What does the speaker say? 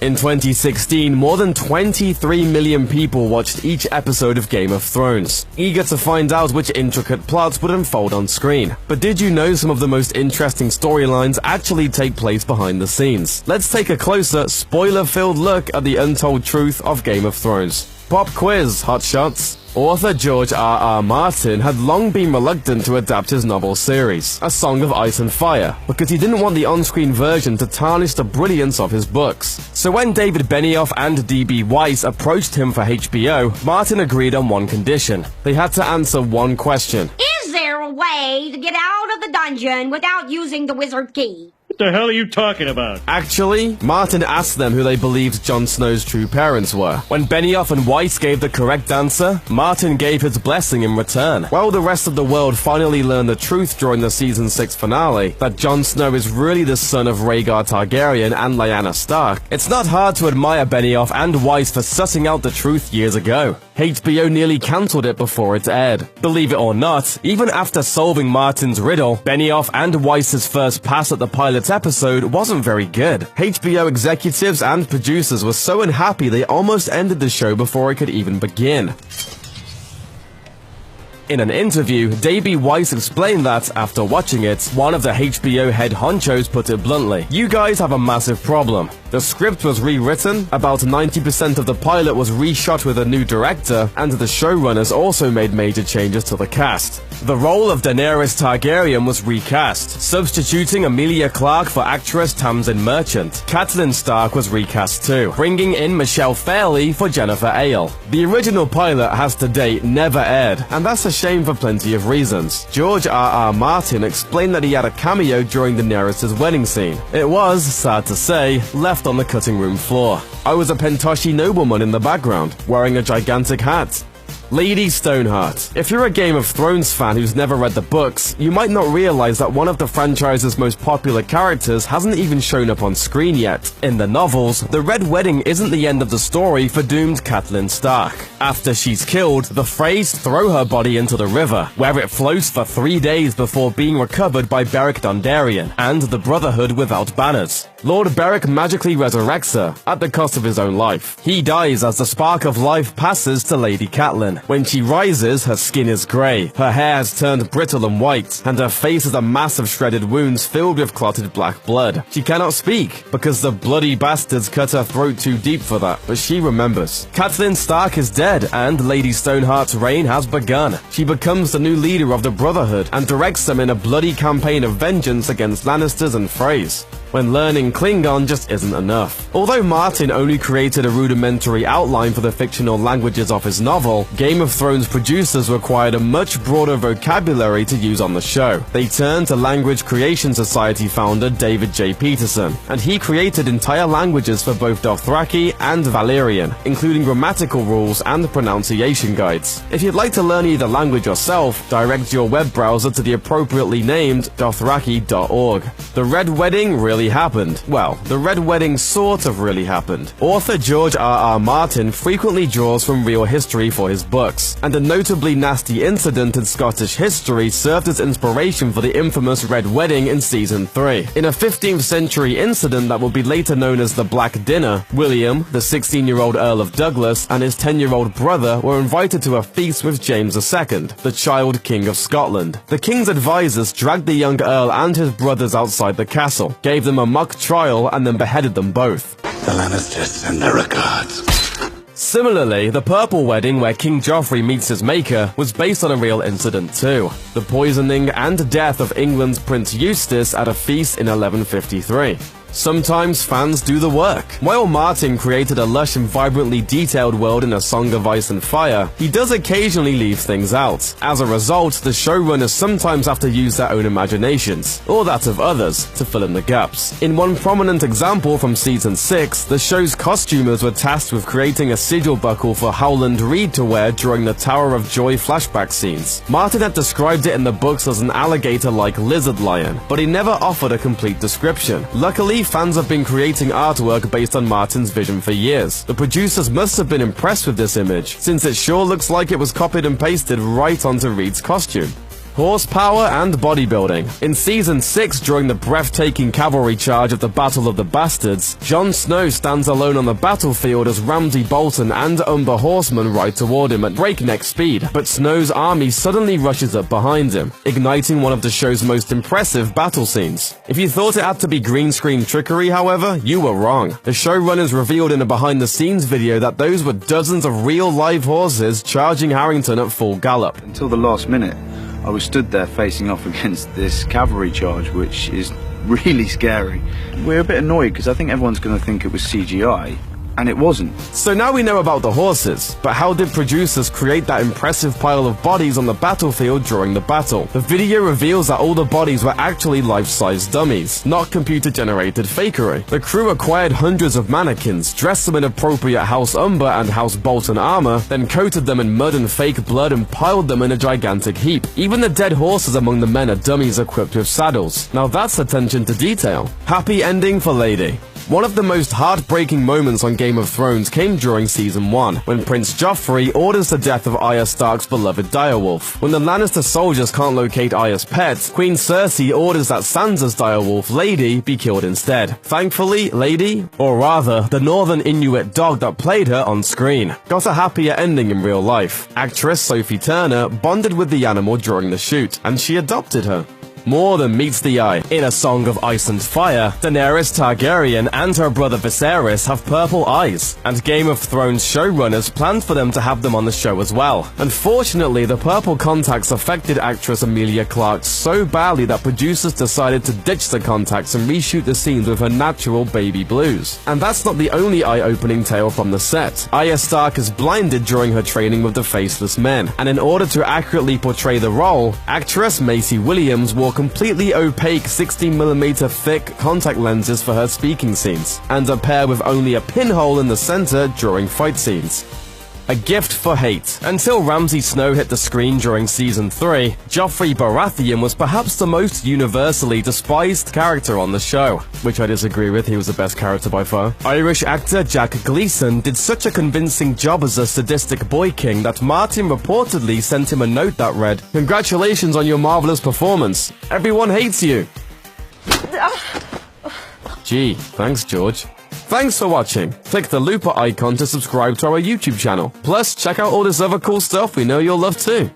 In 2016, more than 23 million people watched each episode of Game of Thrones, eager to find out which intricate plots would unfold on screen. But did you know some of the most interesting storylines actually take place behind the scenes? Let's take a closer, spoiler-filled look at the untold truth of Game of Thrones. Pop quiz, hotshots. Author George R.R. Martin had long been reluctant to adapt his novel series, A Song of Ice and Fire, because he didn't want the on-screen version to tarnish the brilliance of his books. So when David Benioff and D.B. Weiss approached him for HBO, Martin agreed on one condition. They had to answer one question. Is there a way to get out of the dungeon without using the wizard key? What the hell are you talking about? Actually, Martin asked them who they believed Jon Snow's true parents were. When Benioff and Weiss gave the correct answer, Martin gave his blessing in return. While the rest of the world finally learned the truth during the Season 6 finale, that Jon Snow is really the son of Rhaegar Targaryen and Lyanna Stark, it's not hard to admire Benioff and Weiss for sussing out the truth years ago. HBO nearly cancelled it before it aired. Believe it or not, even after solving Martin's riddle, Benioff and Weiss's first pass at the pilot episode wasn't very good. HBO executives and producers were so unhappy they almost ended the show before it could even begin. In an interview, D.B. Weiss explained that, after watching it, one of the HBO head honchos put it bluntly, "You guys have a massive problem. The script was rewritten, about 90% of the pilot was reshot with a new director, and the showrunners also made major changes to the cast. The role of Daenerys Targaryen was recast, substituting Emilia Clarke for actress Tamsin Merchant. Catelyn Stark was recast too, bringing in Michelle Fairley for Jennifer Ale. The original pilot has to date never aired, and that's a shame for plenty of reasons." George R.R. Martin explained that he had a cameo during Daenerys' wedding scene. It was, sad to say, left on the cutting room floor. I was a Pentoshi nobleman in the background, wearing a gigantic hat. Lady Stoneheart. If you're a Game of Thrones fan who's never read the books, you might not realize that one of the franchise's most popular characters hasn't even shown up on screen yet. In the novels, the Red Wedding isn't the end of the story for doomed Catelyn Stark. After she's killed, the Freys throw her body into the river, where it floats for 3 days before being recovered by Beric Dondarrion and the Brotherhood without banners. Lord Beric magically resurrects her, at the cost of his own life. He dies as the spark of life passes to Lady Catelyn. When she rises, her skin is grey, her hair has turned brittle and white, and her face has a mass of shredded wounds filled with clotted black blood. She cannot speak, because the bloody bastards cut her throat too deep for that, but she remembers. Catelyn Stark is dead, and Lady Stoneheart's reign has begun. She becomes the new leader of the Brotherhood, and directs them in a bloody campaign of vengeance against Lannisters and Freys, when learning Klingon just isn't enough. Although Martin only created a rudimentary outline for the fictional languages of his novel, Game of Thrones producers required a much broader vocabulary to use on the show. They turned to Language Creation Society founder David J. Peterson, and he created entire languages for both Dothraki and Valyrian, including grammatical rules and pronunciation guides. If you'd like to learn either language yourself, direct your web browser to the appropriately named Dothraki.org. The Red Wedding really happened. Well, the Red Wedding sort of really happened. Author George R.R. Martin frequently draws from real history for his books, and a notably nasty incident in Scottish history served as inspiration for the infamous Red Wedding in Season 3. In a 15th century incident that would be later known as the Black Dinner, William, the 16-year-old Earl of Douglas, and his 10-year-old brother were invited to a feast with James II, the child King of Scotland. The king's advisors dragged the young Earl and his brothers outside the castle, gave them a mock trial, and then beheaded them both. The Lannisters send their regards. Similarly, the Purple Wedding, where King Joffrey meets his maker, was based on a real incident too. The poisoning and death of England's Prince Eustace at a feast in 1153. Sometimes fans do the work. While Martin created a lush and vibrantly detailed world in A Song of Ice and Fire, he does occasionally leave things out. As a result, the showrunners sometimes have to use their own imaginations, or that of others, to fill in the gaps. In one prominent example from Season 6, the show's costumers were tasked with creating a sigil buckle for Howland Reed to wear during the Tower of Joy flashback scenes. Martin had described it in the books as an alligator-like lizard lion, but he never offered a complete description. Luckily, fans have been creating artwork based on Martin's vision for years. The producers must have been impressed with this image, since it sure looks like it was copied and pasted right onto Reed's costume. horsepower, and bodybuilding. In Season 6, during the breathtaking cavalry charge of the Battle of the Bastards, Jon Snow stands alone on the battlefield as Ramsay Bolton and Umber horsemen ride toward him at breakneck speed, but Snow's army suddenly rushes up behind him, igniting one of the show's most impressive battle scenes. If you thought it had to be green screen trickery, however, you were wrong. The showrunners revealed in a behind-the-scenes video that those were dozens of real live horses charging Harrington at full gallop. Until the last minute, I was stood there facing off against this cavalry charge, which is really scary. We're a bit annoyed because I think everyone's going to think it was CGI, and it wasn't. So now we know about the horses, but how did producers create that impressive pile of bodies on the battlefield during the battle? The video reveals that all the bodies were actually life-size dummies, not computer-generated fakery. The crew acquired hundreds of mannequins, dressed them in appropriate House Umber and House Bolton armor, then coated them in mud and fake blood and piled them in a gigantic heap. Even the dead horses among the men are dummies equipped with saddles. Now that's attention to detail. Happy ending for Lady. One of the most heartbreaking moments on Game of Thrones came during Season 1, when Prince Joffrey orders the death of Arya Stark's beloved direwolf. When the Lannister soldiers can't locate Arya's pet, Queen Cersei orders that Sansa's direwolf, Lady, be killed instead. Thankfully, Lady, or rather, the Northern Inuit dog that played her on screen, got a happier ending in real life. Actress Sophie Turner bonded with the animal during the shoot, and she adopted her. More than meets the eye. In A Song of Ice and Fire, Daenerys Targaryen and her brother Viserys have purple eyes, and Game of Thrones showrunners planned for them to have them on the show as well. Unfortunately, the purple contacts affected actress Emilia Clarke so badly that producers decided to ditch the contacts and reshoot the scenes with her natural baby blues. And that's not the only eye-opening tale from the set. Arya Stark is blinded during her training with the Faceless Men, and in order to accurately portray the role, actress Maisie Williams wore completely opaque 16mm thick contact lenses for her speaking scenes, and a pair with only a pinhole in the center during fight scenes. A gift for hate. Until Ramsay Snow hit the screen during Season 3, Joffrey Baratheon was perhaps the most universally despised character on the show, which I disagree with. He was the best character by far. Irish actor Jack Gleeson did such a convincing job as a sadistic boy king that Martin reportedly sent him a note that read, "Congratulations on your marvelous performance. Everyone hates you." Gee, thanks George. Thanks for watching. Click the looper icon to subscribe to our YouTube channel. Plus, check out all this other cool stuff we know you'll love too.